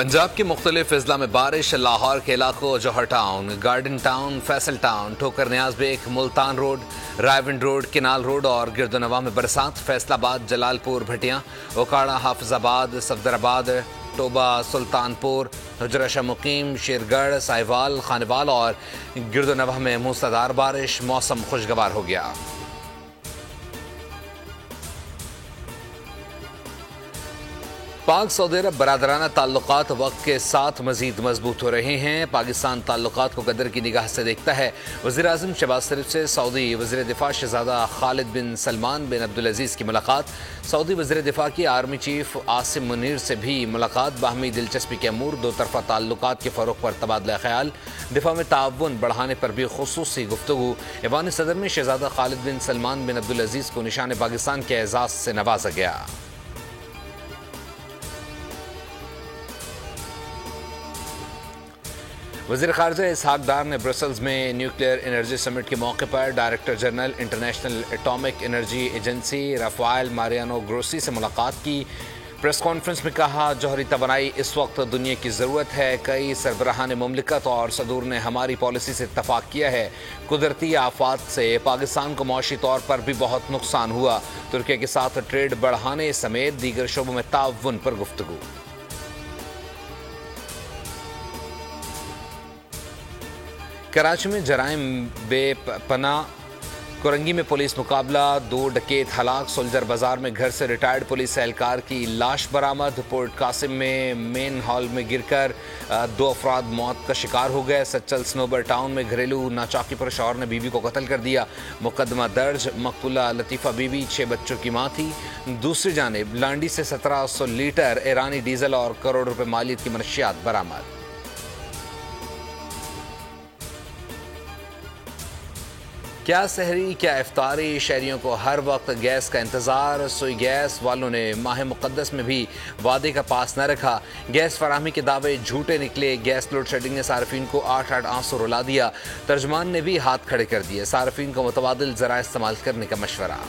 پنجاب کے مختلف اضلاع میں بارش، لاہور کے علاقوں Johar Town, Garden Town, Faisal Town, Thokar Niaz Baig, Multan Road, Raiwind Road, Canal Road اور گرد و نواح میں برسات، فیصل آباد، جلال پور، بھٹیاں، اوکاڑا، حافظ آباد، صفدر آباد، ٹوبہ، سلطان پور، حجرہ شاہ مقیم، شیرگڑھ، ساہیوال، خانوال اور گرد و نواح میں موسلادھار بارش، موسم خوشگوار ہو گیا۔ پاک سعودی عرب برادرانہ تعلقات وقت کے ساتھ مزید مضبوط ہو رہے ہیں۔ پاکستان تعلقات کو قدر کی نگاہ سے دیکھتا ہے۔ وزیر اعظم شہباز شریف سے سعودی وزیر دفاع شہزادہ خالد بن سلمان بن عبدالعزیز کی ملاقات، سعودی وزیر دفاع کی آرمی چیف عاصم منیر سے بھی ملاقات، باہمی دلچسپی کے امور، دو طرفہ تعلقات کے فروغ پر تبادلہ خیال، دفاع میں تعاون بڑھانے پر بھی خصوصی گفتگو۔ ایوان صدر میں شہزادہ خالد بن سلمان بن عبدالعزیز کو نشان پاکستان کے اعزاز سے نوازا گیا۔ وزیر خارجہ اسحاق ڈار نے برسلز میں نیوکلیئر انرجی سمٹ کے موقع پر director general international atomic energy agency Rafael Mariano Grossi سے ملاقات کی۔ پریس کانفرنس میں کہا، جوہری توانائی اس وقت دنیا کی ضرورت ہے۔ کئی سربراہان مملکت اور صدور نے ہماری پالیسی سے اتفاق کیا ہے۔ قدرتی آفات سے پاکستان کو معاشی طور پر بھی بہت نقصان ہوا۔ ترکی کے ساتھ ٹریڈ بڑھانے سمیت دیگر شعبوں میں تعاون پر گفتگو۔ کراچی میں جرائم بے پناہ، کورنگی میں پولیس مقابلہ، 2 ڈکیت ہلاک، سولجر بازار میں گھر سے ریٹائرڈ پولیس اہلکار کی لاش برآمد، پورٹ قاسم میں مین ہال میں گر کر 2 افراد موت کا شکار ہو گئے، سچل سنوبر ٹاؤن میں گھریلو ناچاکی پر شوہر نے بیوی کو قتل کر دیا، مقدمہ درج، مقتولہ لطیفہ بیوی 6 بچوں کی ماں تھی۔ دوسری جانب لانڈی سے 1700 لیٹر ایرانی ڈیزل اور کروڑ روپے مالیت کی منشیات برآمد۔ کیا سحری کیا افطاری، شہریوں کو ہر وقت گیس کا انتظار، سوئی گیس والوں نے ماہ مقدس میں بھی وعدے کا پاس نہ رکھا، گیس فراہمی کے دعوے جھوٹے نکلے، گیس لوڈ شیڈنگ نے صارفین کو 8 آنسو رلا دیا، ترجمان نے بھی ہاتھ کھڑے کر دیے، صارفین کو متبادل ذرائع استعمال کرنے کا مشورہ۔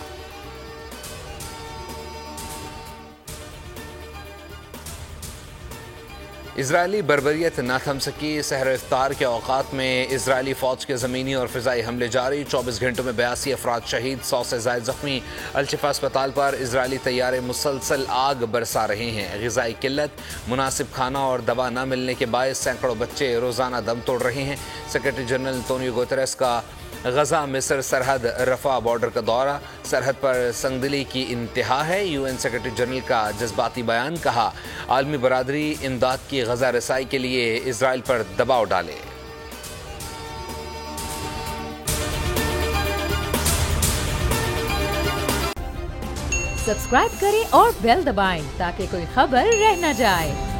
اسرائیلی بربریت نہ تھم سکی، سحر افطار کے اوقات میں اسرائیلی فوج کے زمینی اور فضائی حملے جاری، 24 گھنٹوں میں 82 افراد شہید، 100 سے زائد زخمی، الشفا اسپتال پر اسرائیلی طیارے مسلسل آگ برسا رہے ہیں، غذائی قلت، مناسب کھانا اور دوا نہ ملنے کے باعث سینکڑوں بچے روزانہ دم توڑ رہے ہیں، سیکرٹری جنرل انطونیو گوتریس کا غزہ مصر سرحد رفح بارڈر کا دورہ، سرحد پر سنگدلی کی انتہا ہے، UN سیکرٹری جنرل کا جذباتی بیان، کہا عالمی برادری امداد کی غزہ رسائی کے لیے اسرائیل پر دباؤ ڈالے۔ سبسکرائب کریں اور بیل دبائیں تاکہ کوئی خبر رہ نہ جائے۔